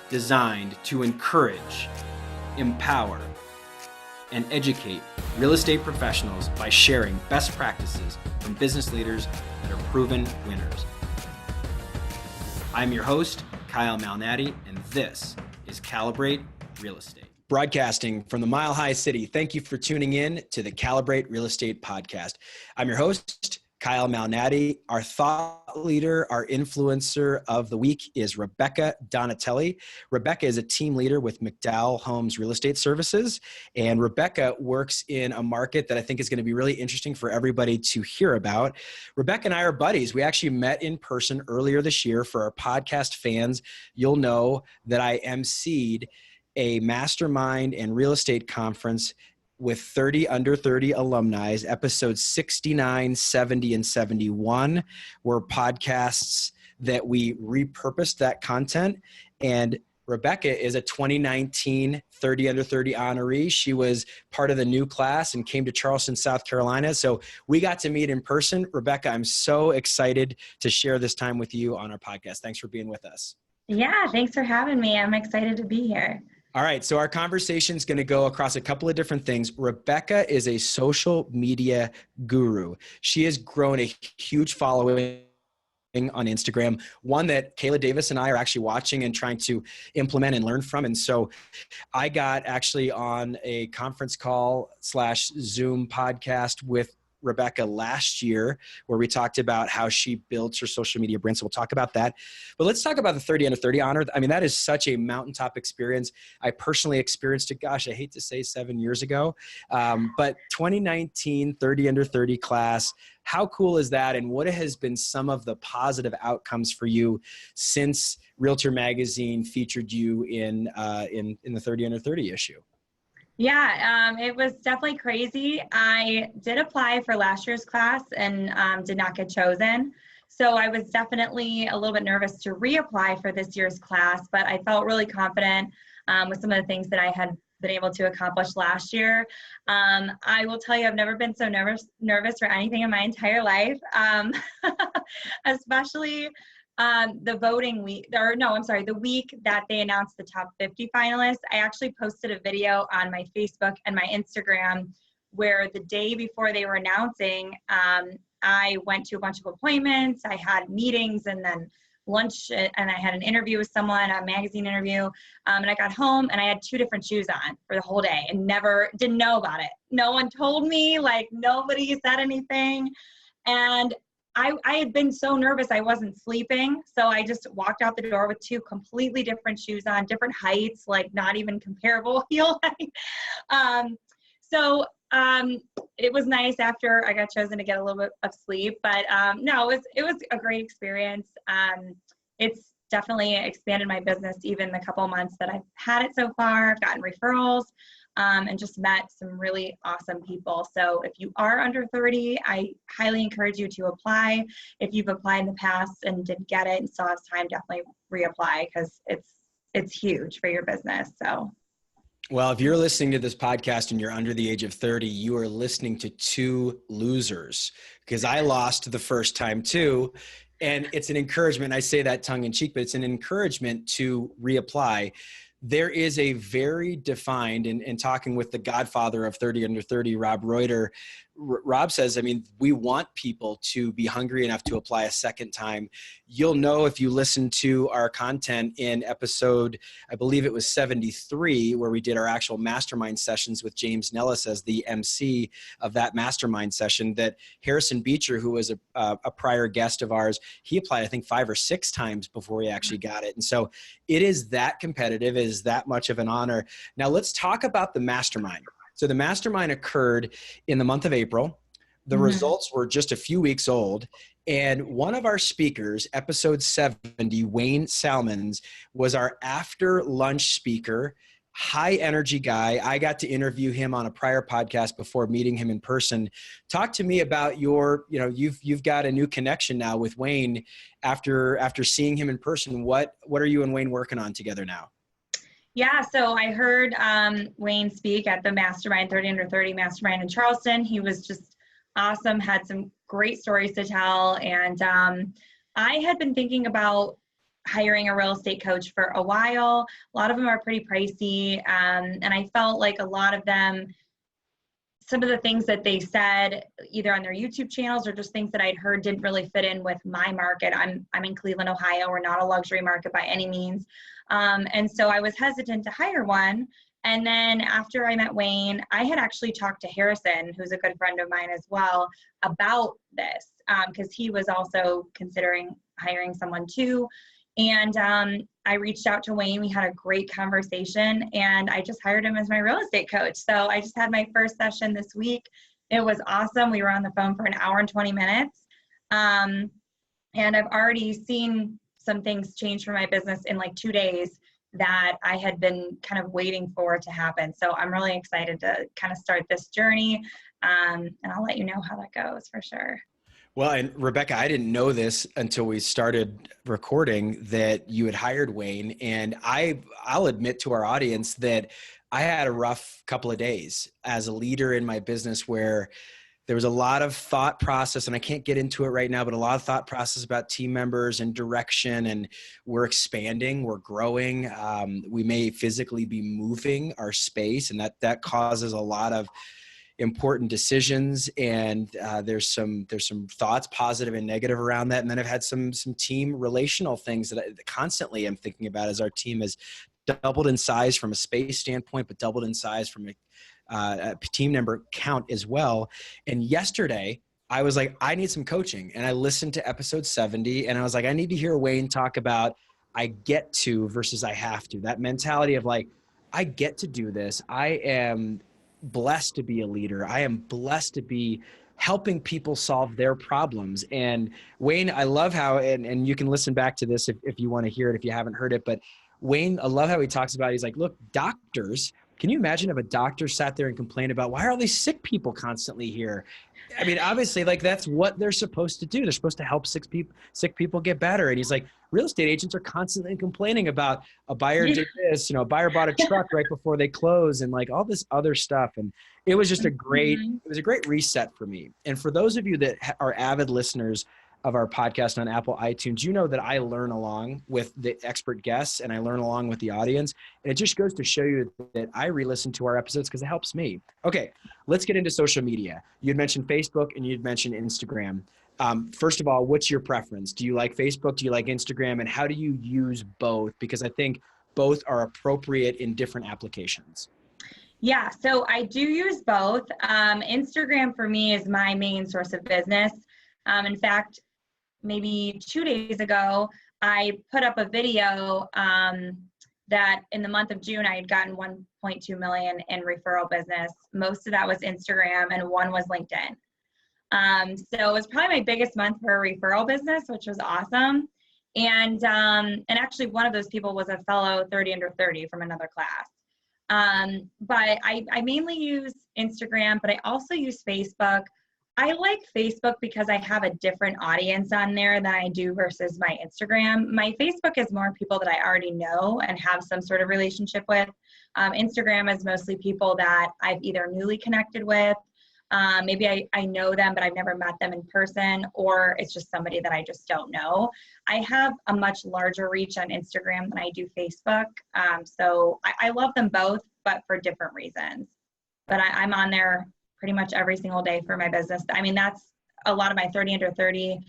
designed to encourage, empower, and educate real estate professionals by sharing best practices from business leaders that are proven winners. I'm your host, Kyle Malnati, and this is Calibrate Real Estate. Broadcasting from the Mile High City, thank you for tuning in to the Calibrate Real Estate Podcast. I'm your host, Kyle Malnati. Our thought leader, our influencer of the week is Rebecca Donatelli. Rebecca is a team leader with McDowell Homes Real Estate Services, and Rebecca works in a market that I think is going to be really interesting for everybody to hear about. Rebecca and I are buddies. We actually met in person earlier this year. For our podcast fans, you'll know that I emceed a mastermind and real estate conference with 30 under 30 alumni. Episodes 69, 70, and 71 were podcasts that we repurposed that content. And Rebecca is a 2019 30 under 30 honoree. She was part of the new class and came to Charleston, South Carolina. So we got to meet in person. Rebecca, I'm so excited to share this time with you on our podcast. Thanks for being with us. Yeah, thanks for having me. I'm excited to be here. All right, so our conversation is going to go across a couple of different things. Rebecca is a social media guru. She has grown a huge following on Instagram, one that Kayla Davis and I are actually watching and trying to implement and learn from. And so I got actually on a conference call / Zoom podcast with Rebecca last year, where we talked about how she builds her social media brand. So we'll talk about that. But let's talk about the 30 under 30 honor. I mean, that is such a mountaintop experience. I personally experienced it, gosh, I hate to say 7 years ago. But 2019 30 under 30 class, how cool is that? And what has been some of the positive outcomes for you since Realtor Magazine featured you in the 30 under 30 issue? Yeah, it was definitely crazy. I did apply for last year's class and did not get chosen. So I was definitely a little bit nervous to reapply for this year's class, but I felt really confident with some of the things that I had been able to accomplish last year. I will tell you, I've never been so nervous for anything in my entire life, especially the voting week, the week that they announced the top 50 finalists. I actually posted a video on my Facebook and my Instagram where the day before they were announcing, I went to a bunch of appointments, I had meetings and then lunch, and I had an interview with someone, a magazine interview, and I got home and I had 2 different shoes on for the whole day and didn't know about it. No one told me, like nobody said anything. And I had been so nervous I wasn't sleeping, so I just walked out the door with 2 completely different shoes on, different heights, like not even comparable heel height. It was nice after I got chosen to get a little bit of sleep, but no, it was a great experience. It's definitely expanded my business even the couple months that I've had it so far. I've gotten referrals. And just met some really awesome people. So if you are under 30, I highly encourage you to apply. If you've applied in the past and didn't get it and still have time, definitely reapply because it's huge for your business. So. Well, if you're listening to this podcast and you're under the age of 30, you are listening to 2 losers, because I lost the first time too. And it's an encouragement. I say that tongue in cheek, but it's an encouragement to reapply. There is a very defined, and talking with the godfather of 30 under 30, Rob Reuter, Rob says, I mean, we want people to be hungry enough to apply a second time. You'll know if you listen to our content in episode, I believe it was 73, where we did our actual mastermind sessions with James Nellis as the MC of that mastermind session, that Harrison Beecher, who was a prior guest of ours, he applied, I think, 5 or 6 times before he actually got it. And so it is that competitive, it is that much of an honor. Now let's talk about the mastermind. So the mastermind occurred in the month of April. The results were just a few weeks old. And one of our speakers, episode 70, Wayne Salmons, was our after lunch speaker, high energy guy. I got to interview him on a prior podcast before meeting him in person. Talk to me about you've got a new connection now with Wayne after seeing him in person. What are you and Wayne working on together now? Yeah, so I heard Wayne speak at the Mastermind 30 Under 30 Mastermind in Charleston. He was just awesome, had some great stories to tell. And I had been thinking about hiring a real estate coach for a while. A lot of them are pretty pricey. And I felt like a lot of them, some of the things that they said either on their YouTube channels or just things that I'd heard didn't really fit in with my market. I'm in Cleveland, Ohio. We're not a luxury market by any means. And so I was hesitant to hire one. And then after I met Wayne, I had actually talked to Harrison, who's a good friend of mine as well, about this, because he was also considering hiring someone too. And I reached out to Wayne. We had a great conversation, and I just hired him as my real estate coach. So I just had my first session this week. It was awesome. We were on the phone for an hour and 20 minutes. And I've already seen some things change for my business in like 2 days that I had been kind of waiting for to happen. So I'm really excited to kind of start this journey. And I'll let you know how that goes for sure. Well, and Rebecca, I didn't know this until we started recording that you had hired Wayne. And I'll admit to our audience that I had a rough couple of days as a leader in my business where there was a lot of thought process, and I can't get into it right now, but a lot of thought process about team members and direction, and we're expanding, we're growing. We may physically be moving our space, and that causes a lot of important decisions. And there's some thoughts, positive and negative, around that. And then I've had some team relational things that I constantly am thinking about as our team has doubled in size from a space standpoint, but doubled in size from a team member count as well. And yesterday I was like, I need some coaching. And I listened to episode 70 and I was like, I need to hear Wayne talk about I get to versus I have to. That mentality of like, I get to do this. I am blessed to be a leader. I am blessed to be helping people solve their problems. And Wayne, I love how, and you can listen back to this if you want to hear it, if you haven't heard it, but Wayne, I love how he talks about, he's like, look, doctors, can you imagine if a doctor sat there and complained about why are all these sick people constantly here? I mean, obviously, like that's what they're supposed to do. They're supposed to help sick people get better. And he's like, real estate agents are constantly complaining about a buyer did this, a buyer bought a truck right before they close and like all this other stuff. And it was just it was a great reset for me. And for those of you that are avid listeners of our podcast on Apple iTunes, you know that I learn along with the expert guests and I learn along with the audience. And it just goes to show you that I re-listen to our episodes because it helps me. Okay, let's get into social media. You'd mentioned Facebook and you'd mentioned Instagram. First of all, what's your preference? Do you like Facebook? Do you like Instagram? And how do you use both? Because I think both are appropriate in different applications. Yeah, so I do use both. Instagram for me is my main source of business. In fact, maybe 2 days ago, I put up a video that in the month of June, I had gotten 1.2 million in referral business. Most of that was Instagram and one was LinkedIn. So it was probably my biggest month for referral business, which was awesome. And actually one of those people was a fellow 30 under 30 from another class. But I mainly use Instagram, but I also use Facebook. I like Facebook because I have a different audience on there than I do versus my Instagram. My Facebook is more people that I already know and have some sort of relationship with. Instagram is mostly people that I've either newly connected with, maybe I know them, but I've never met them in person, or it's just somebody that I just don't know. I have a much larger reach on Instagram than I do Facebook. So I love them both, but for different reasons. But I'm on there pretty much every single day for my business. I mean, that's a lot of my 30 under 30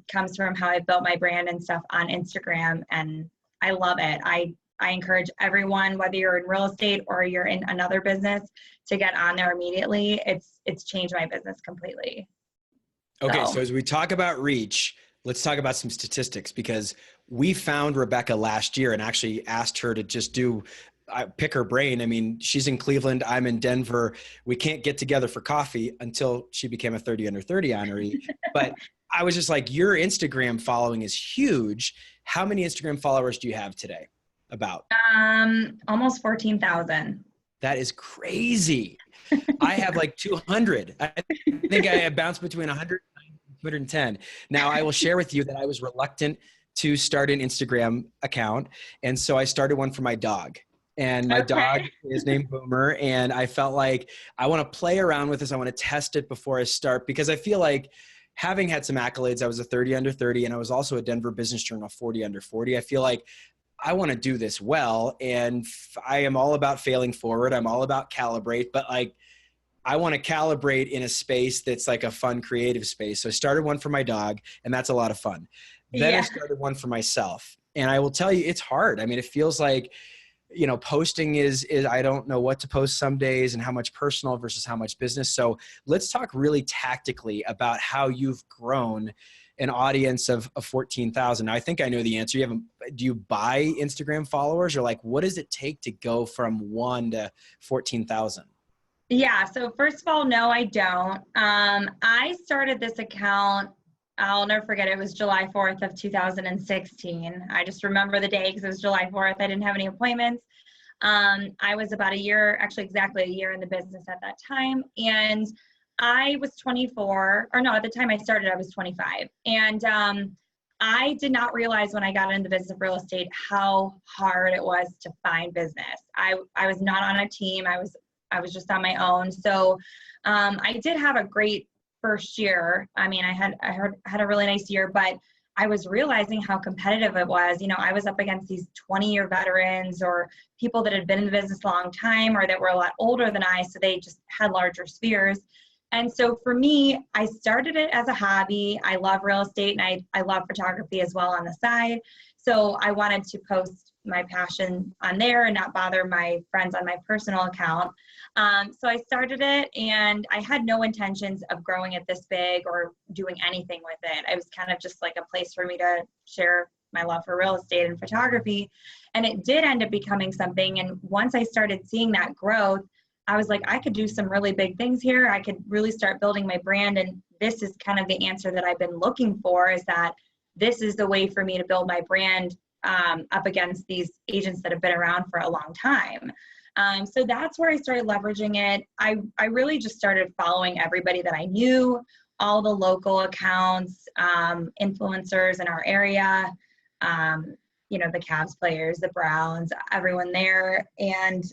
comes from how I built my brand and stuff on Instagram, and I love it. I encourage everyone, whether you're in real estate or you're in another business, to get on there immediately. It's changed my business completely. Okay, so as we talk about reach, let's talk about some statistics, because we found Rebecca last year and actually asked her to just pick her brain. I mean, she's in Cleveland, I'm in Denver. We can't get together for coffee until she became a 30 under 30 honoree. But I was just like, your Instagram following is huge. How many Instagram followers do you have today? About? Almost 14,000. That is crazy. I have like 200. I think I bounced between 100 and 210. Now I will share with you that I was reluctant to start an Instagram account. And so I started one for my dog. And my dog is named Boomer. And I felt like I want to play around with this. I want to test it before I start, because I feel like, having had some accolades, I was a 30 under 30, and I was also a Denver Business Journal 40 under 40. I feel like I want to do this well, and I am all about failing forward. I'm all about calibrate, but like, I want to calibrate in a space that's like a fun, creative space. So I started one for my dog, and that's a lot of fun. Then I started one for myself, and I will tell you, it's hard. I mean, it feels like, you know, posting is I don't know what to post some days and how much personal versus how much business. So let's talk really tactically about how you've grown an audience of 14,000. Now, I think I know the answer. Do you buy Instagram followers, or like, what does it take to go from 1 to 14,000? Yeah. So first of all, no, I don't. I started this account, I'll never forget, it was July 4th of 2016. I just remember the day because it was July 4th. I didn't have any appointments. I was about a year, actually exactly a year in the business at that time. And I was 24, or no, at the time I started, I was 25. And I did not realize when I got into the business of real estate how hard it was to find business. I was not on a team. I was just on my own. So I did have a great first year. I mean, I had a really nice year, but I was realizing how competitive it was. You know, I was up against these 20-year veterans or people that had been in the business a long time or that were a lot older than I, so they just had larger spheres. And so for me, I started it as a hobby. I love real estate, and I love photography as well on the side. So I wanted to post my passion on there and not bother my friends on my personal account. So I started it, and I had no intentions of growing it this big or doing anything with it. It was kind of just like a place for me to share my love for real estate and photography. And it did end up becoming something. And once I started seeing that growth, I was like, I could do some really big things here. I could really start building my brand. And this is kind of the answer that I've been looking for, is that this is the way for me to build my brand up against these agents that have been around for a long time. So that's where I started leveraging it. I really just started following everybody that I knew, all the local accounts, influencers in our area, you know, the Cavs players, the Browns, everyone there. And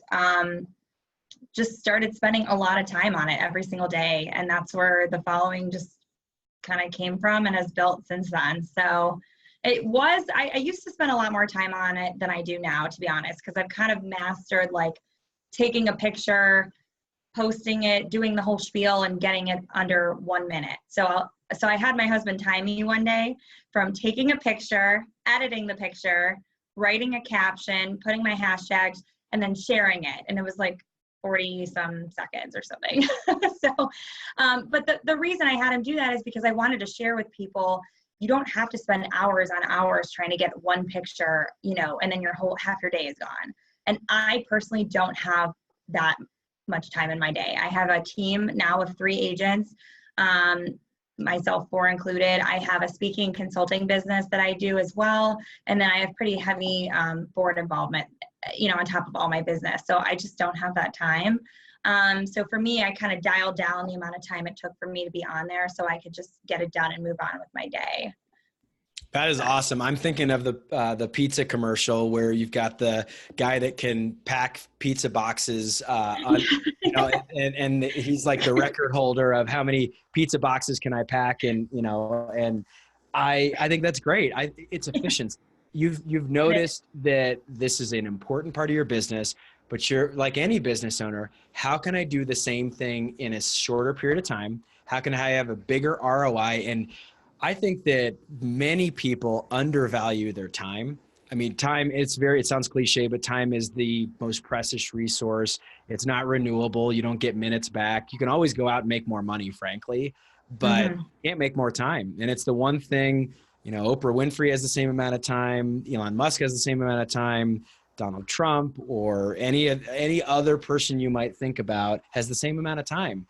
just started spending a lot of time on it every single day. And that's where the following just kind of came from and has built since then. So it was, I used to spend a lot more time on it than I do now, to be honest, because I've kind of mastered like taking a picture, posting it, doing the whole spiel, and getting it under 1 minute. So I had my husband time me one day from taking a picture, editing the picture, writing a caption, putting my hashtags, and then sharing it. And it was like 40 some seconds or something. But the reason I had him do that is because I wanted to share with people, you don't have to spend hours on hours trying to get one picture, you know, and then half your day is gone. And I personally don't have that much time in my day. I have a team now of 3 agents, myself 4 included. I have a speaking consulting business that I do as well. And then I have pretty heavy board involvement, you know, on top of all my business. So I just don't have that time. So for me, I kind of dialed down the amount of time it took for me to be on there so I could just get it done and move on with my day. That is awesome. I'm thinking of the pizza commercial where you've got the guy that can pack pizza boxes, you know, and he's like the record holder of how many pizza boxes can I pack, and you know, and I think that's great. It's efficiency. You've noticed that this is an important part of your business, but you're like any business owner. How can I do the same thing in a shorter period of time? How can I have a bigger ROI? And I think that many people undervalue their time. I mean, time, it sounds cliche, but time is the most precious resource. It's not renewable. You don't get minutes back. You can always go out and make more money, frankly, but you can't make more time. And it's the one thing, you know, Oprah Winfrey has the same amount of time. Elon Musk has the same amount of time. Donald Trump or any other person you might think about has the same amount of time.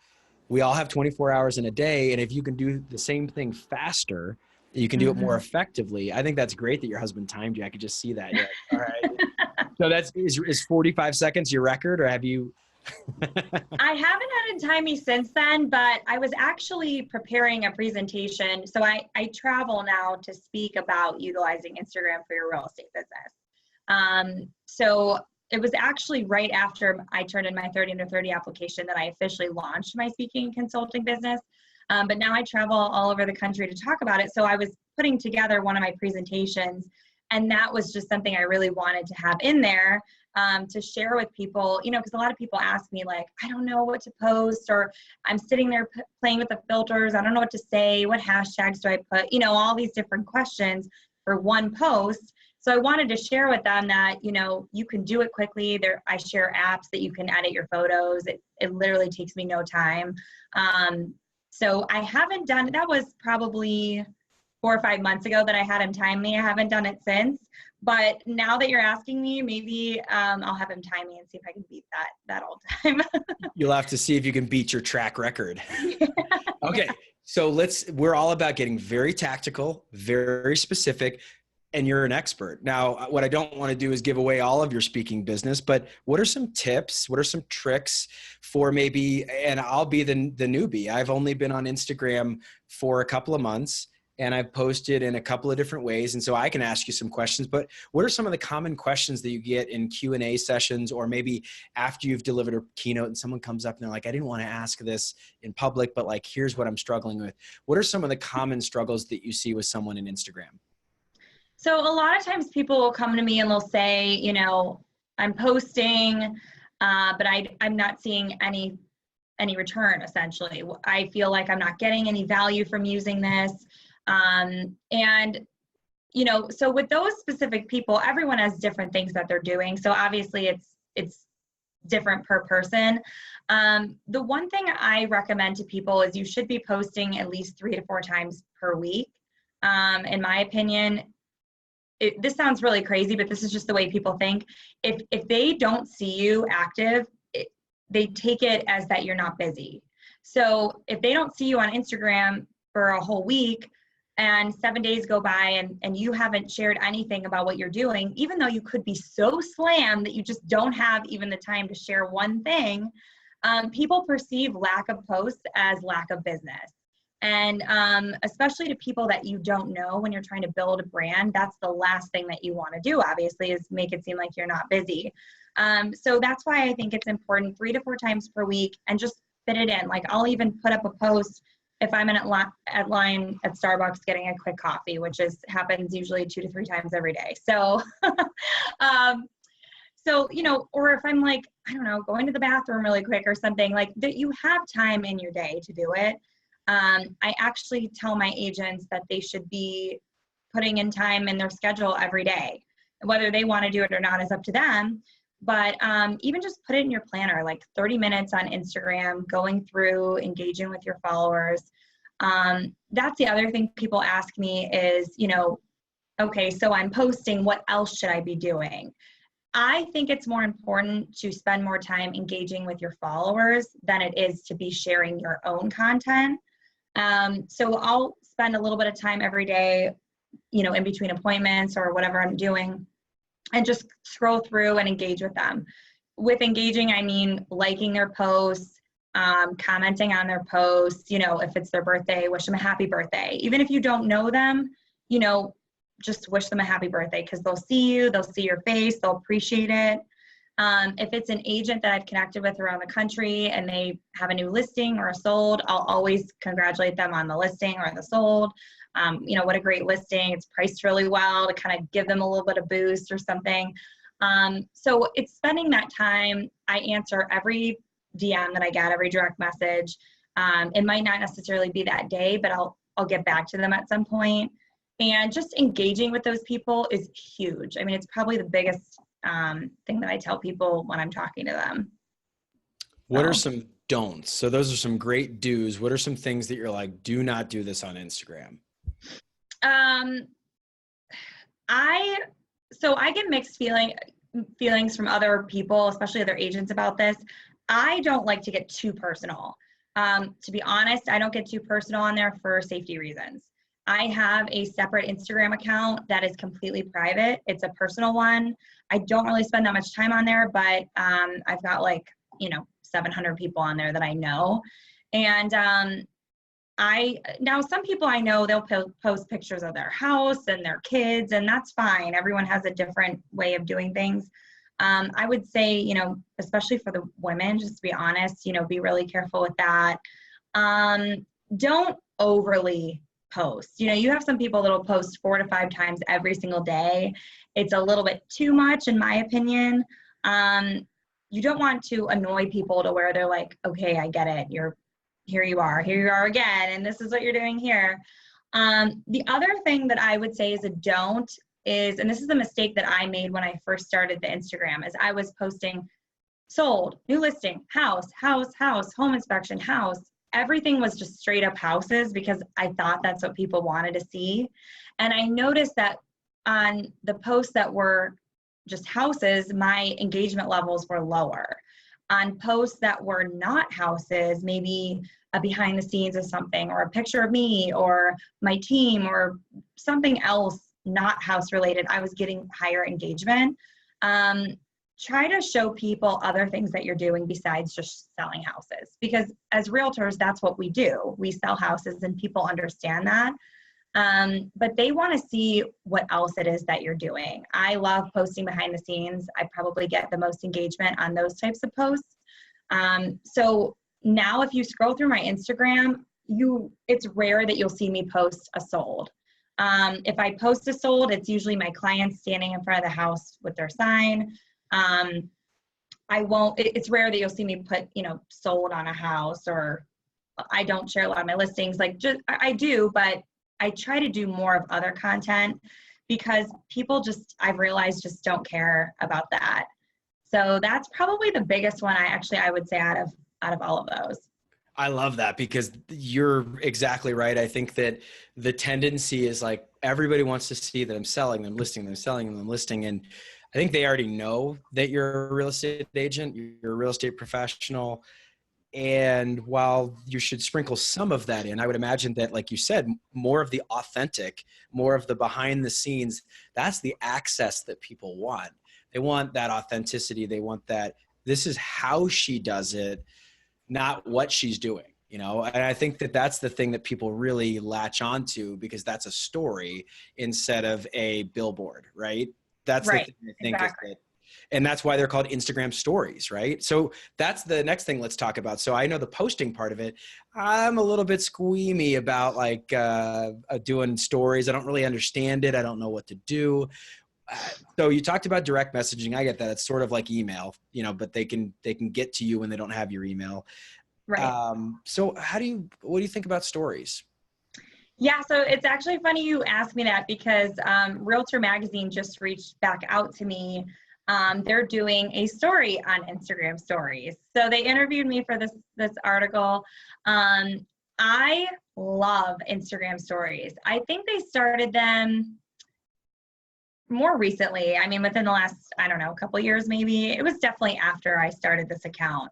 We all have 24 hours in a day. And if you can do the same thing faster, you can do it more effectively. I think that's great that your husband timed you. I could just see that. Like, all right. So is 45 seconds your record, or have you? I haven't had him time me since then, but I was actually preparing a presentation. So I travel now to speak about utilizing Instagram for your real estate business. So it was actually right after I turned in my 30 under 30 application that I officially launched my speaking and consulting business. But now I travel all over the country to talk about it. So I was putting together one of my presentations, and that was just something I really wanted to have in there to share with people, because a lot of people ask me like, I don't know what to post, or I'm sitting there playing with the filters. I don't know what to say. What hashtags do I put? All these different questions for one post. So I wanted to share with them that, you can do it quickly. I share apps that you can edit your photos. It literally takes me no time. So I haven't done, that was probably 4 or 5 months ago that I had him time me. I haven't done it since, but now that you're asking me, maybe I'll have him time me and see if I can beat that all time. You'll have to see if you can beat your track record. Yeah. Okay. So we're all about getting very tactical, very specific, and you're an expert. Now, what I don't want to do is give away all of your speaking business, but what are some tips? What are some tricks for maybe, and I'll be the newbie. I've only been on Instagram for a couple of months, and I've posted in a couple of different ways. And so I can ask you some questions, but what are some of the common questions that you get in Q&A sessions, or maybe after you've delivered a keynote and someone comes up and they're like, I didn't want to ask this in public, but like, here's what I'm struggling with. What are some of the common struggles that you see with someone in Instagram? So a lot of times people will come to me and they'll say, I'm posting, but I'm not seeing any return, essentially. I feel like I'm not getting any value from using this. So with those specific people, everyone has different things that they're doing. So obviously it's different per person. The one thing I recommend to people is you should be posting at least 3 to 4 times per week. In my opinion, this sounds really crazy, but this is just the way people think. If they don't see you active, they take it as that you're not busy. So if they don't see you on Instagram for a whole week and 7 days go by and you haven't shared anything about what you're doing, even though you could be so slammed that you just don't have even the time to share one thing, people perceive lack of posts as lack of business. And especially to people that you don't know, when you're trying to build a brand, that's the last thing that you want to do, obviously, is make it seem like you're not busy. So that's why I think it's important 3 to 4 times per week, and just fit it in. Like, I'll even put up a post if I'm at line at Starbucks getting a quick coffee, which happens usually 2 to 3 times every day. So, or if I'm like, I don't know, going to the bathroom really quick or something, like that, you have time in your day to do it. I actually tell my agents that they should be putting in time in their schedule every day. Whether they want to do it or not is up to them. But even just put it in your planner, like 30 minutes on Instagram, going through, engaging with your followers. That's the other thing people ask me is, okay, so I'm posting, what else should I be doing? I think it's more important to spend more time engaging with your followers than it is to be sharing your own content. So I'll spend a little bit of time every day, in between appointments or whatever I'm doing, and just scroll through and engage with them. With engaging, I mean liking their posts, commenting on their posts, if it's their birthday, wish them a happy birthday. Even if you don't know them, just wish them a happy birthday, because they'll see you, they'll see your face, they'll appreciate it. If it's an agent that I've connected with around the country and they have a new listing or a sold, I'll always congratulate them on the listing or the sold. What a great listing. It's priced really well, to kind of give them a little bit of boost or something. So it's spending that time. I answer every DM that I get, every direct message. It might not necessarily be that day, but I'll get back to them at some point. And just engaging with those people is huge. I mean, it's probably the biggest thing that I tell people when I'm talking to them. What are some don'ts? So those are some great do's. What are some things that you're like, do not do this on Instagram? I get mixed feelings from other people, especially other agents, about this. I don't like to get too personal. To be honest, I don't get too personal on there for safety reasons. I have a separate Instagram account that is completely private. It's a personal one. I don't really spend that much time on there, but I've got 700 people on there that I know. And now some people I know, they'll post pictures of their house and their kids, and that's fine. Everyone has a different way of doing things. I would say, especially for the women, just to be honest, be really careful with that. don't overly post. You know, you have some people that'll post 4 to 5 times every single day. It's a little bit too much, in my opinion. You don't want to annoy people to where they're like, okay, I get it. Here you are again, and this is what you're doing here. The other thing that I would say is a don't is, and this is a mistake that I made when I first started the Instagram, is I was posting sold, new listing, house, home inspection, house. Everything was just straight up houses because I thought that's what people wanted to see. And I noticed that on the posts that were just houses, my engagement levels were lower. On posts that were not houses, maybe a behind the scenes of something, or a picture of me or my team or something else not house related, I was getting higher engagement. Try to show people other things that you're doing besides just selling houses, because as realtors, that's what we do. We sell houses and people understand that. But they want to see what else it is that you're doing. I love posting behind the scenes. I probably get the most engagement on those types of posts. So now if you scroll through my Instagram, it's rare that you'll see me post a sold. If I post a sold, it's usually my clients standing in front of the house with their sign. It's rare that you'll see me put, sold on a house, or I don't share a lot of my listings. I do, but I try to do more of other content because people I've realized just don't care about that. So that's probably the biggest one I would say out of all of those. I love that, because you're exactly right. I think that the tendency is like everybody wants to see that I'm selling them, listing them, selling them, listing. And I think they already know that you're a real estate agent, you're a real estate professional. And while you should sprinkle some of that in, I would imagine that, like you said, more of the authentic, more of the behind the scenes, that's the access that people want. They want that authenticity. They want that this is how she does it, not what she's doing, And I think that that's the thing that people really latch onto, because that's a story instead of a billboard, right? That's right. The thing I think Exactly. is that, and that's why they're called Instagram stories, right? So that's the next thing let's talk about. So I know the posting part of it, I'm a little bit squeamy about doing stories. I don't really understand it. I don't know what to do. So you talked about direct messaging. I get that. It's sort of like email, but they can get to you when they don't have your email. Right. So what do you think about stories? Yeah, so it's actually funny you asked me that, because Realtor Magazine just reached back out to me. They're doing a story on Instagram stories. So they interviewed me for this article. I love Instagram stories. I think they started them more recently. I mean, within the last, couple of years, maybe. It was definitely after I started this account.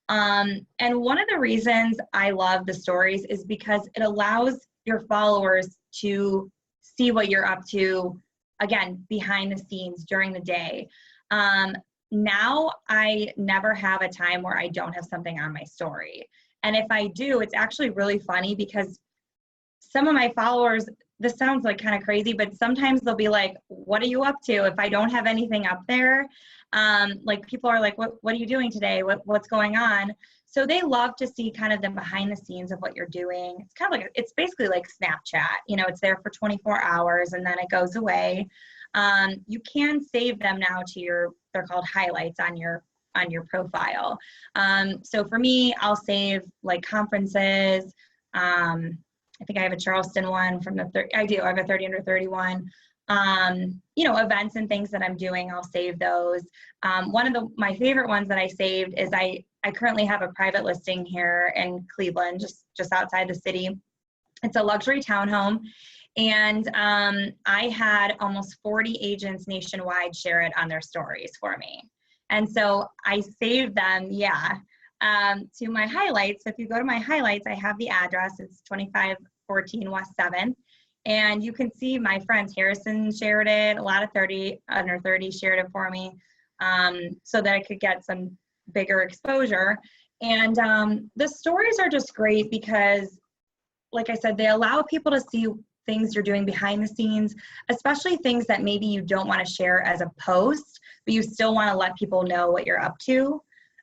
And one of the reasons I love the stories is because it allows your followers to see what you're up to, again, behind the scenes during the day. Now I never have a time where I don't have something on my story. And if I do, it's actually really funny, because some of my followers, this sounds like kind of crazy, but sometimes they'll be like, what are you up to? If I don't have anything up there, people are like, what are you doing today? What's going on? So they love to see kind of the behind the scenes of what you're doing. It's kind of it's basically like Snapchat, it's there for 24 hours and then it goes away. You can save them now to they're called highlights on your profile. So for me, I'll save conferences. I think I have a Charleston one from I have a 30 under 31. Events and things that I'm doing, I'll save those. One of my favorite ones that I saved is I currently have a private listing here in Cleveland, just outside the city. It's a luxury townhome. And I had almost 40 agents nationwide share it on their stories for me. And so I saved them, to my highlights. So if you go to my highlights, I have the address. It's 2514 West 7th. And you can see my friends, Harrison shared it. A lot of 30 under 30 shared it for me, so that I could get some bigger exposure. And the stories are just great because, like I said, they allow people to see things you're doing behind the scenes, especially things that maybe you don't want to share as a post, but you still want to let people know what you're up to.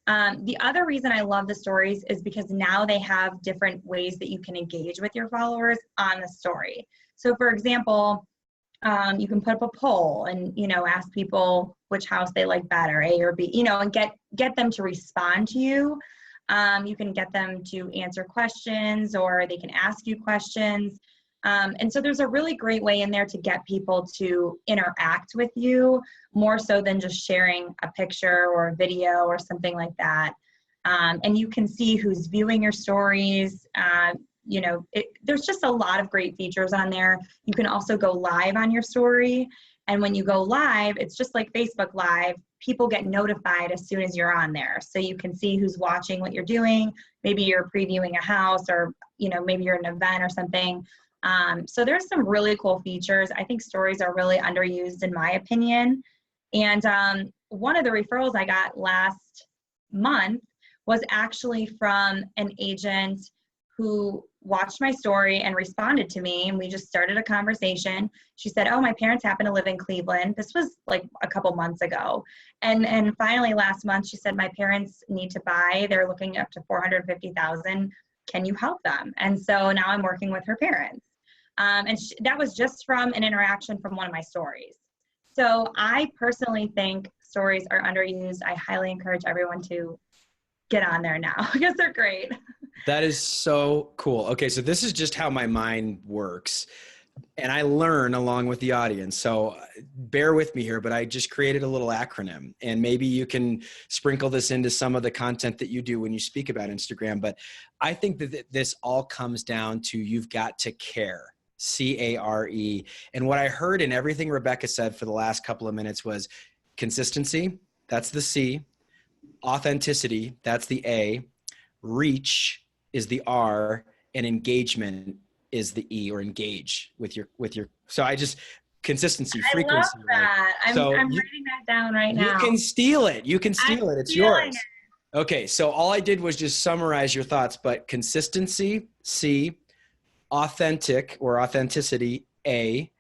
The other reason I love the stories is because now they have different ways that you can engage with your followers on the story. So for example, you can put up a poll and, ask people which house they like better, A or B, and get them to respond to you. You can get them to answer questions, or they can ask you questions. And so there's a really great way in there to get people to interact with you more so than just sharing a picture or a video or something like that. And you can see who's viewing your stories. There's just a lot of great features on there. You can also go live on your story. And when you go live, it's just like Facebook Live. People get notified as soon as you're on there. So you can see who's watching what you're doing. Maybe you're previewing a house, or, maybe you're at an event or something. So there's some really cool features. I think stories are really underused in my opinion. And one of the referrals I got last month was actually from an agent who watched my story and responded to me, and we just started a conversation. She said, "Oh, my parents happen to live in Cleveland." This was like a couple months ago. And finally last month, she said, "My parents need to buy. They're looking up to $450,000. Can you help them?" And so now I'm working with her parents. That was just from an interaction from one of my stories. So I personally think stories are underused. I highly encourage everyone to get on there now because they're great. That is so cool. Okay, so this is just how my mind works. And I learn along with the audience. So bear with me here, but I just created a little acronym, and maybe you can sprinkle this into some of the content that you do when you speak about Instagram. But I think that this all comes down to you've got to care. CARE. And what I heard in everything Rebecca said for the last couple of minutes was consistency. That's the C. Authenticity. That's the A. Reach is the R, and engagement is the E, or engage with your, so consistency, frequency. I love that. Right? I'm writing that down right now. You can steal it. It's yours. Okay. So all I did was just summarize your thoughts, but consistency, C, authentic or authenticity, A,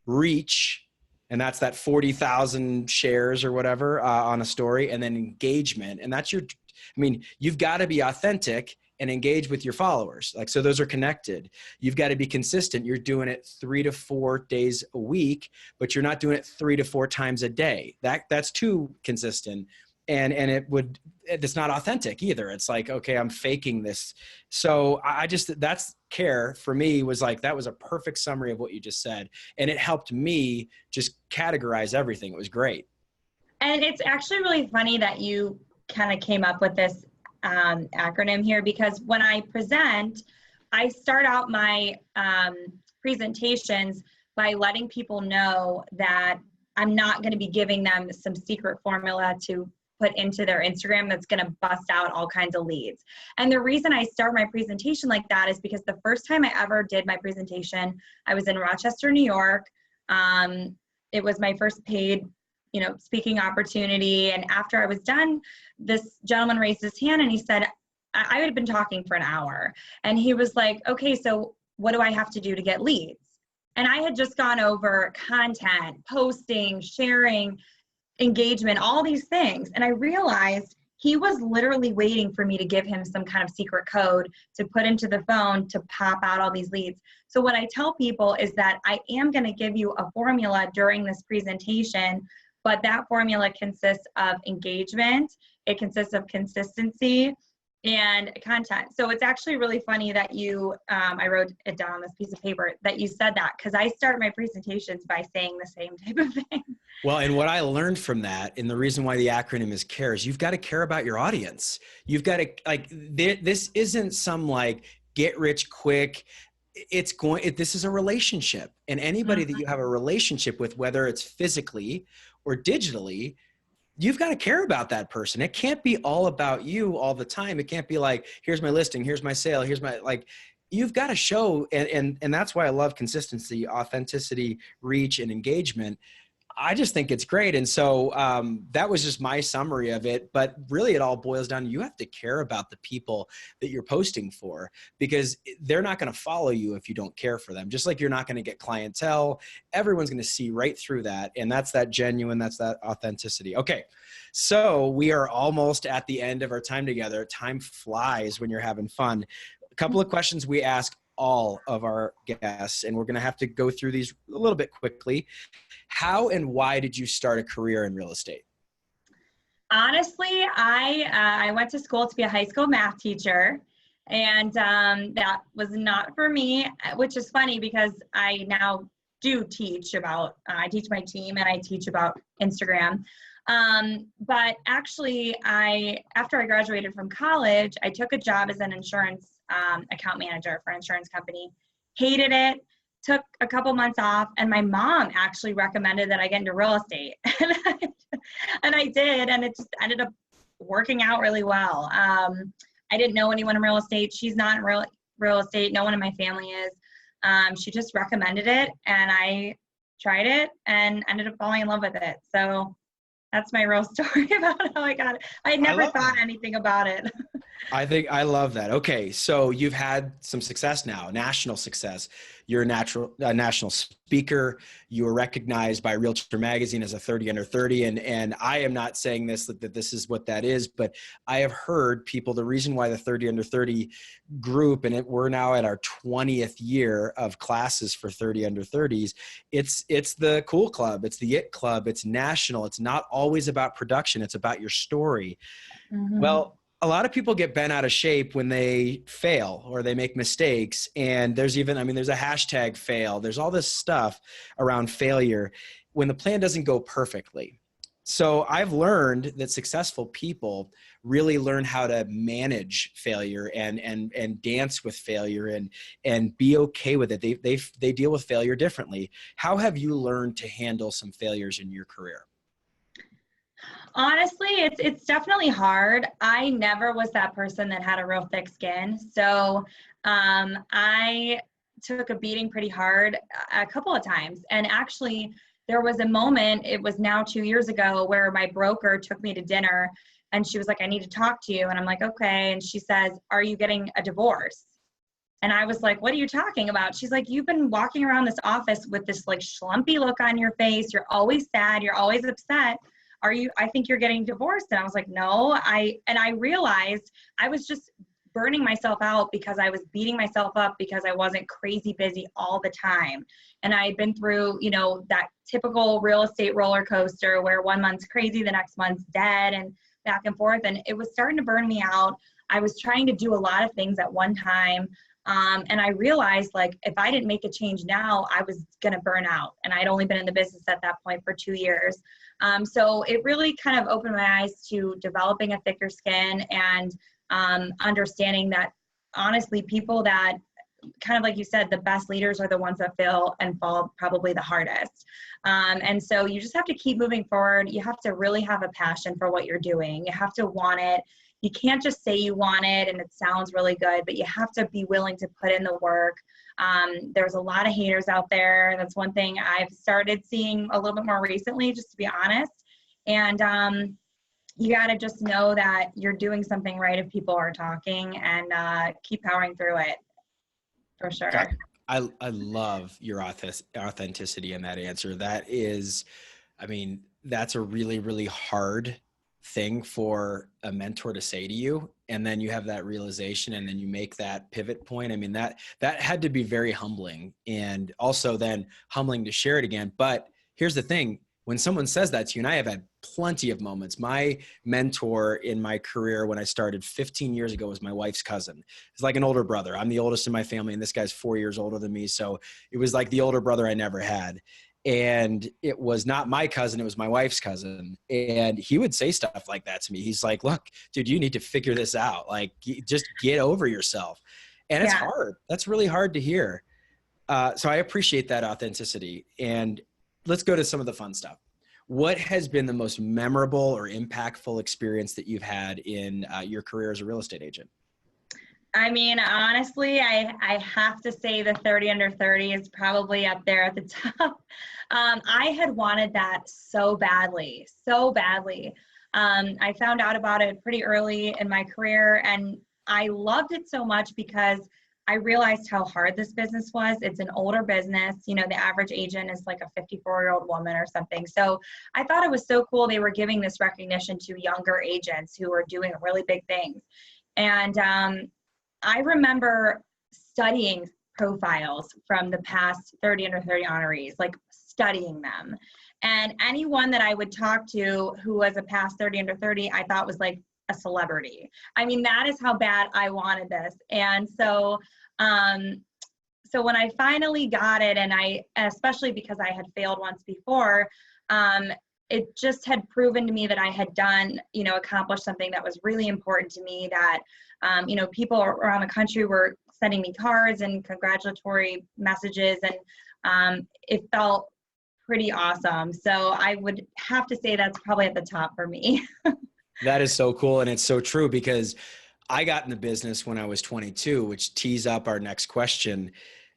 reach, and that's that 40,000 shares or whatever on a story, and then engagement. And that's you've got to be authentic and engage with your followers. So those are connected. You've got to be consistent. You're doing it 3 to 4 days a week, but you're not doing it 3 to 4 times a day. That's too consistent. And it's not authentic either. It's like, okay, I'm faking this. So that's care for me was that was a perfect summary of what you just said. And it helped me just categorize everything. It was great. And it's actually really funny that you kind of came up with this acronym here, because when I present, I start out my presentations by letting people know that I'm not going to be giving them some secret formula to put into their Instagram that's going to bust out all kinds of leads. And the reason I start my presentation like that is because the first time I ever did my presentation, I was in Rochester, New York. It was my first paid, speaking opportunity. And after I was done, this gentleman raised his hand and he said, I had been talking for an hour. And he was like, "Okay, so what do I have to do to get leads?" And I had just gone over content, posting, sharing, engagement, all these things. And I realized he was literally waiting for me to give him some kind of secret code to put into the phone to pop out all these leads. So what I tell people is that I am going to give you a formula during this presentation, but that formula consists of engagement, it consists of consistency, and content. So it's actually really funny that I wrote it down on this piece of paper, that you said that, because I start my presentations by saying the same type of thing. Well, and what I learned from that, and the reason why the acronym is CARE, is you've got to care about your audience. You've got to, this isn't some get rich quick. This is a relationship, and anybody that you have a relationship with, whether it's physically or digitally, you've got to care about that person. It can't be all about you all the time. It can't be here's my listing, here's my sale, here's my, you've got to show, and that's why I love consistency, authenticity, reach, and engagement. I just think it's great. And so that was just my summary of it. But really, it all boils down to you have to care about the people that you're posting for, because they're not going to follow you if you don't care for them. Just like you're not going to get clientele. Everyone's going to see right through that. And that's that genuine, that's that authenticity. Okay. So we are almost at the end of our time together. Time flies when you're having fun. A couple of questions we ask all of our guests, and we're going to have to go through these a little bit quickly. How and why did you start a career in real estate? Honestly, I went to school to be a high school math teacher, and that was not for me, which is funny because I now do teach about, I teach my team and I teach about Instagram. But actually, after I graduated from college, I took a job as an insurance account manager for an insurance company. Hated it. Took a couple months off, and my mom actually recommended that I get into real estate. And I did, and it just ended up working out really well. I didn't know anyone in real estate. She's not in real estate. No one in my family is. She just recommended it, and I tried it and ended up falling in love with it. So that's my real story about how I got it. I had never thought anything about it. I think I love that. Okay. So you've had some success now, national success. You're a national speaker. You were recognized by Realtor Magazine as a 30 under 30. And I am not saying that this is what that is, but I have heard people, the reason why the 30 under 30 group, and we're now at our 20th year of classes for 30 under 30s. It's the cool club. It's the it club. It's national. It's not always about production. It's about your story. Mm-hmm. Well, a lot of people get bent out of shape when they fail or they make mistakes. And there's a hashtag fail. There's all this stuff around failure when the plan doesn't go perfectly. So I've learned that successful people really learn how to manage failure and dance with failure and be okay with it. They deal with failure differently. How have you learned to handle some failures in your career? Honestly, it's definitely hard. I never was that person that had a real thick skin. So I took a beating pretty hard a couple of times. And actually, there was a moment, it was now 2 years ago, where my broker took me to dinner and she was like, I need to talk to you. And I'm like, okay. And she says, are you getting a divorce? And I was like, what are you talking about? She's like, you've been walking around this office with this like schlumpy look on your face. You're always sad. You're always upset. I think you're getting divorced. And I was like, no, I realized I was just burning myself out because I was beating myself up because I wasn't crazy busy all the time. And I had been through, that typical real estate roller coaster where 1 month's crazy, the next month's dead, and back and forth. And it was starting to burn me out. I was trying to do a lot of things at one time. And I realized, like, if I didn't make a change now, I was going to burn out. And I'd only been in the business at that point for 2 years. So it really kind of opened my eyes to developing a thicker skin and understanding that, honestly, people that, kind of like you said, the best leaders are the ones that fail and fall probably the hardest. And so you just have to keep moving forward. You have to really have a passion for what you're doing. You have to want it. You can't just say you want it and it sounds really good, but you have to be willing to put in the work. There's a lot of haters out there. That's one thing I've started seeing a little bit more recently, just to be honest. And you got to just know that you're doing something right if people are talking, and keep powering through it, for sure. God, I love your authenticity in that answer. That is, that's a really, really hard thing for a mentor to say to you, and then you have that realization and then you make that pivot point. That had to be very humbling, and also then humbling to share it again. But here's the thing, when someone says that to you, and I have had plenty of moments, my mentor in my career when I started 15 years ago was my wife's cousin. It's like an older brother. I'm the oldest in my family, and this guy's 4 years older than me. So it was like the older brother I never had. And it was not my cousin, it was my wife's cousin. And he would say stuff like that to me. He's like, look, dude, you need to figure this out. Like, just get over yourself. And it's hard. That's really hard to hear. So I appreciate that authenticity. And let's go to some of the fun stuff. What has been the most memorable or impactful experience that you've had in your career as a real estate agent? I mean, honestly, I have to say the 30 under 30 is probably up there at the top. I had wanted that so badly, so badly. I found out about it pretty early in my career, and I loved it so much because I realized how hard this business was. It's an older business. You know, the average agent is like a 54-year-old woman or something. So I thought it was so cool they were giving this recognition to younger agents who are doing really big things. And I remember studying profiles from the past 30 under 30 honorees, like studying them. And anyone that I would talk to who was a past 30 under 30, I thought was like a celebrity. I mean, that is how bad I wanted this. And so, so when I finally got it, and especially because I had failed once before, it just had proven to me that I had done, you know, accomplished something that was really important to me, that, you know, people around the country were sending me cards and congratulatory messages, and it felt pretty awesome. So I would have to say that's probably at the top for me. That is so cool. And it's so true, because I got in the business when I was 22, which tees up our next question.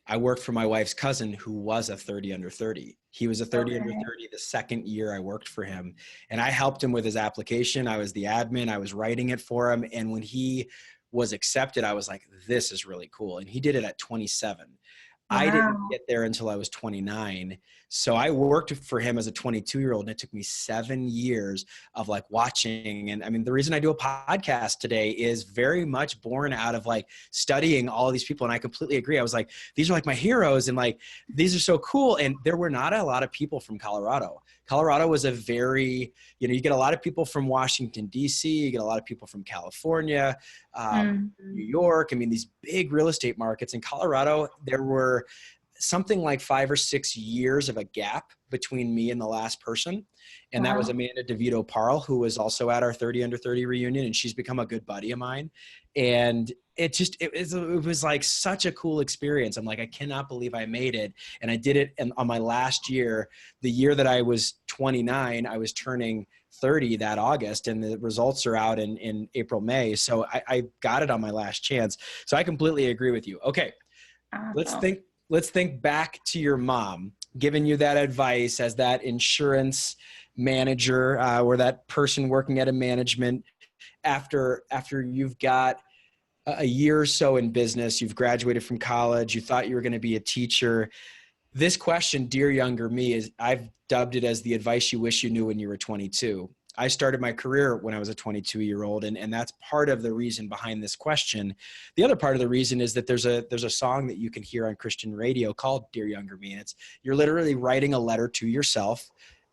I worked for my wife's cousin who was a 30 under 30. He was a 30 under 30 the second year I worked for him. And I helped him with his application. I was the admin. I was writing it for him. And when he was accepted, I was like, this is really cool. And he did it at 27. Wow. I didn't get there until I was 29. So I worked for him as a 22-year-old, and it took me 7 years of like watching. And I mean, the reason I do a podcast today is very much born out of like studying all of these people. And I completely agree. I was like, these are like my heroes, and like, these are so cool. And there were not a lot of people from Colorado. Colorado was a very, you know, you get a lot of people from Washington, D.C., you get a lot of people from California, New York. I mean, these big real estate markets. In Colorado, there were something like 5 or 6 years of a gap between me and the last person. And that was Amanda DeVito Parle, who was also at our 30 under 30 reunion. And she's become a good buddy of mine. And it was like such a cool experience. I'm like, I cannot believe I made it. And I did it on my last year, the year that I was 29, I was turning 30 that August, and the results are out in April, May. So I got it on my last chance. So I completely agree with you. Okay. Awesome. Let's think back to your mom giving you that advice as that insurance manager, or that person working at a management. After you've got a year or so in business, you've graduated from college, you thought you were going to be a teacher. This question, Dear Younger Me, I've dubbed it as the advice you wish you knew when you were 22. I started my career when I was a 22-year-old, and that's part of the reason behind this question. The other part of the reason is that there's a song that you can hear on Christian radio called Dear Younger Me, and you're literally writing a letter to yourself,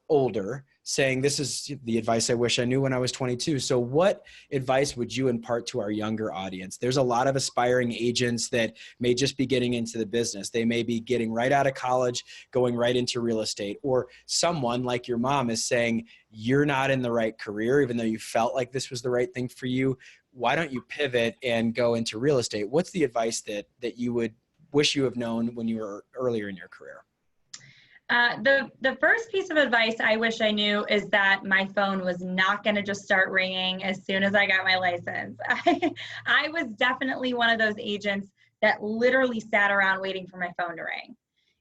older, saying, this is the advice I wish I knew when I was 22. So what advice would you impart to our younger audience? There's a lot of aspiring agents that may just be getting into the business. They may be getting right out of college, going right into real estate, or someone like your mom is saying, you're not in the right career, even though you felt like this was the right thing for you. Why don't you pivot and go into real estate? What's the advice that you would wish you have known when you were earlier in your career? The first piece of advice I wish I knew is that my phone was not going to just start ringing as soon as I got my license. I was definitely one of those agents that literally sat around waiting for my phone to ring.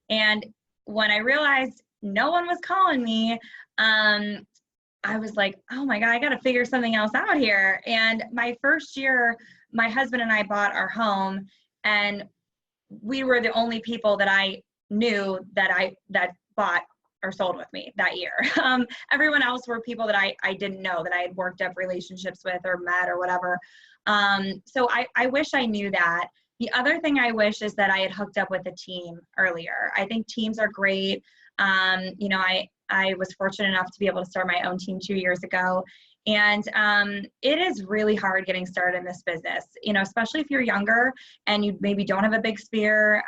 And when I realized no one was calling me, I was like, oh my God, I got to figure something else out here. And my first year, my husband and I bought our home, and we were the only people that I knew that bought or sold with me that year. Everyone else were people that I didn't know, that I had worked up relationships with or met or whatever. So I wish I knew that. The other thing I wish is that I had hooked up with a team earlier. I think teams are great. You know, I was fortunate enough to be able to start my own team 2 years ago. And it is really hard getting started in this business, you know, especially if you're younger and you maybe don't have a big sphere.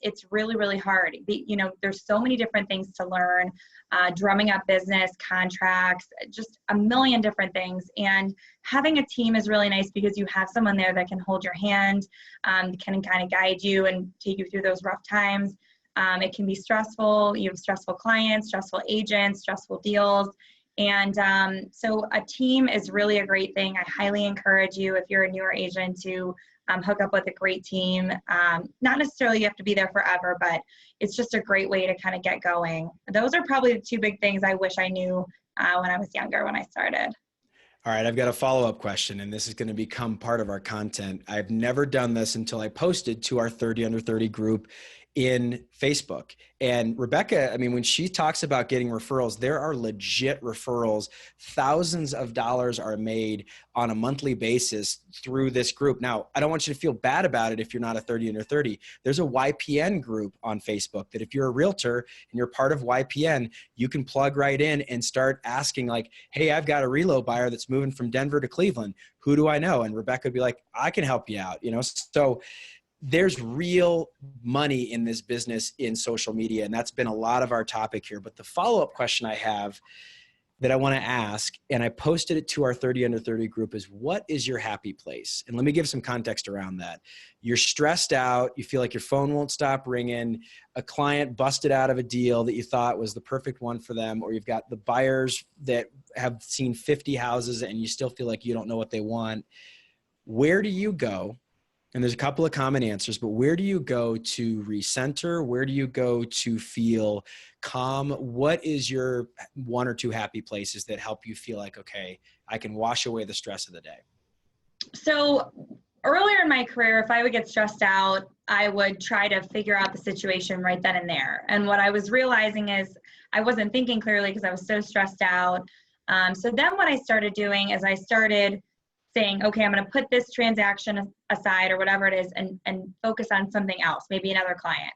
It's really, really hard. You know, there's so many different things to learn, drumming up business, contracts, just a million different things. And having a team is really nice because you have someone there that can hold your hand, can kind of guide you and take you through those rough times. It can be stressful. You have stressful clients, stressful agents, stressful deals. And so a team is really a great thing. I highly encourage you, if you're a newer agent, to hook up with a great team. Not necessarily you have to be there forever, but it's just a great way to kind of get going. Those are probably the two big things I wish I knew when I was younger, when I started. All right, I've got a follow-up question, and this is going to become part of our content. I've never done this until I posted to our 30 under 30 group in Facebook. And Rebecca, I mean, when she talks about getting referrals, there are legit referrals. Thousands of dollars are made on a monthly basis through this group. Now, I don't want you to feel bad about it if you're not a 30 under 30. There's a YPN group on Facebook that if you're a realtor and you're part of YPN, you can plug right in and start asking like, hey, I've got a reload buyer that's moving from Denver to Cleveland. Who do I know? And Rebecca would be like, I can help you out, you know? So there's real money in this business in social media. And that's been a lot of our topic here. But the follow-up question I have that I want to ask, and I posted it to our 30 under 30 group, is what is your happy place? And let me give some context around that. You're stressed out. You feel like your phone won't stop ringing. A client busted out of a deal that you thought was the perfect one for them, or you've got the buyers that have seen 50 houses and you still feel like you don't know what they want. Where do you go? And there's a couple of common answers, but where do you go to recenter? Where do you go to feel calm? What is your one or two happy places that help you feel like, okay, I can wash away the stress of the day? So earlier in my career, if I would get stressed out, I would try to figure out the situation right then and there. And what I was realizing is I wasn't thinking clearly because I was so stressed out. So then what I started doing is I started saying, okay, I'm going to put this transaction aside or whatever it is and focus on something else, maybe another client.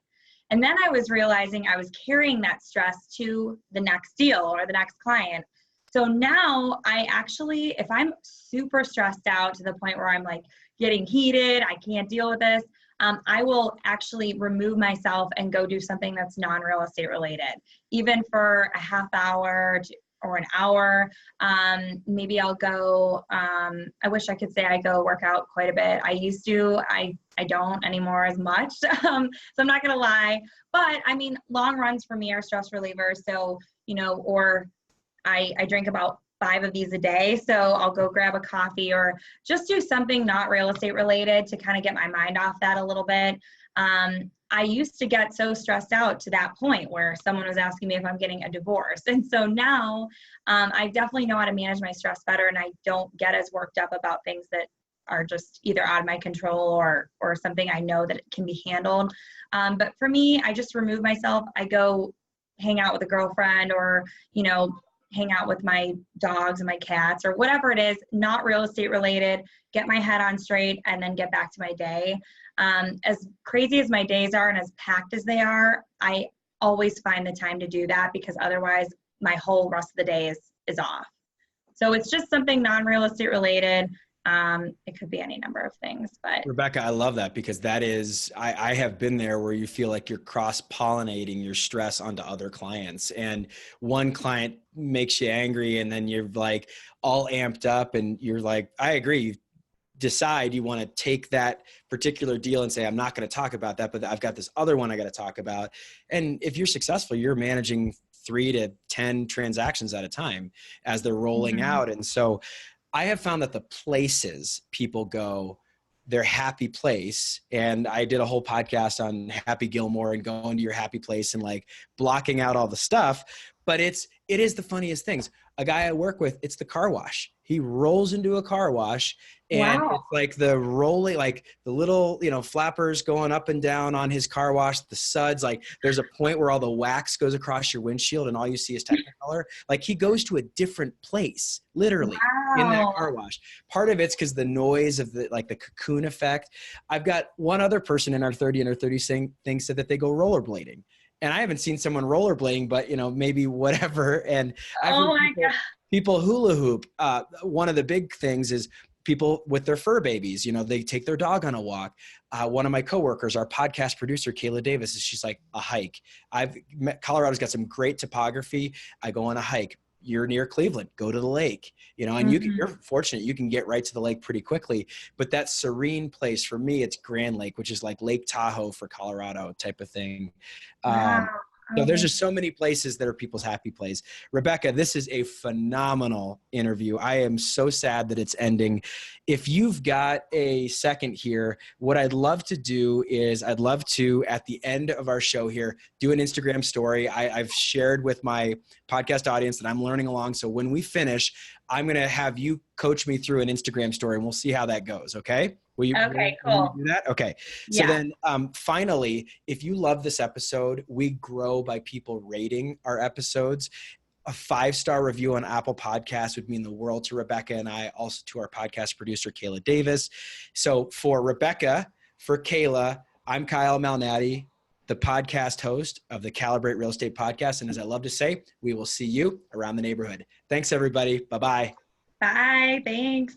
And then I was realizing I was carrying that stress to the next deal or the next client. So now I actually, if I'm super stressed out to the point where I'm like getting heated, I can't deal with this, I will actually remove myself and go do something that's non-real estate related, even for a half hour or an hour. Maybe I'll go, I wish I could say I go work out quite a bit. I used to, I don't anymore as much. So I'm not gonna lie, but I mean, long runs for me are stress relievers. So, you know, or I drink about 5 of these a day. So I'll go grab a coffee or just do something not real estate related to kind of get my mind off that a little bit. I used to get so stressed out to that point where someone was asking me if I'm getting a divorce. And so now I definitely know how to manage my stress better, and I don't get as worked up about things that are just either out of my control or something I know that it can be handled. But for me, I just remove myself. I go hang out with a girlfriend or, you know, hang out with my dogs and my cats or whatever it is, not real estate related, get my head on straight, and then get back to my day. As crazy as my days are and as packed as they are, I always find the time to do that because otherwise my whole rest of the day is off. So it's just something non-real estate related. It could be any number of things, but Rebecca, I love that because that is, I have been there where you feel like you're cross-pollinating your stress onto other clients, and one client makes you angry and then you're like all amped up and you're like, I agree. You decide you want to take that particular deal and say, I'm not going to talk about that, but I've got this other one I got to talk about. And if you're successful, you're managing 3 to 10 transactions at a time as they're rolling out. And so I have found that the places people go, their happy place, and I did a whole podcast on Happy Gilmore and going to your happy place and like blocking out all the stuff, but it is the funniest things. A guy I work with, it's the car wash. He rolls into a car wash and it's like the rolling, like the little, you know, flappers going up and down on his car wash, the suds, like there's a point where all the wax goes across your windshield and all you see is Technicolor. Like he goes to a different place, literally in that car wash. Part of it's because the noise of the, like the cocoon effect. I've got one other person in our 30 under 30 thing said that they go rollerblading. And I haven't seen someone rollerblading, but you know, maybe whatever. And I've heard people hula hoop. One of the big things is people with their fur babies, you know, they take their dog on a walk. One of my coworkers, our podcast producer, Kayla Davis, she's like a hike. Colorado's got some great topography. I go on a hike. You're near Cleveland, go to the lake, you know, and you're fortunate. You can get right to the lake pretty quickly, but that serene place for me, it's Grand Lake, which is like Lake Tahoe for Colorado type of thing. Wow. So there's just so many places that are people's happy place. Rebecca, this is a phenomenal interview. I am so sad that it's ending. If you've got a second here, what I'd love to do is I'd love to, at the end of our show here, do an Instagram story. I've shared with my podcast audience that I'm learning along. So when we finish, I'm going to have you coach me through an Instagram story and we'll see how that goes. Okay? Will you do that? Okay. So then finally, if you love this episode, we grow by people rating our episodes. A 5-star review on Apple Podcasts would mean the world to Rebecca and I, also to our podcast producer, Kayla Davis. So for Rebecca, for Kayla, I'm Kyle Malnati, the podcast host of the Calibrate Real Estate Podcast. And as I love to say, we will see you around the neighborhood. Thanks, everybody. Bye-bye. Bye. Thanks.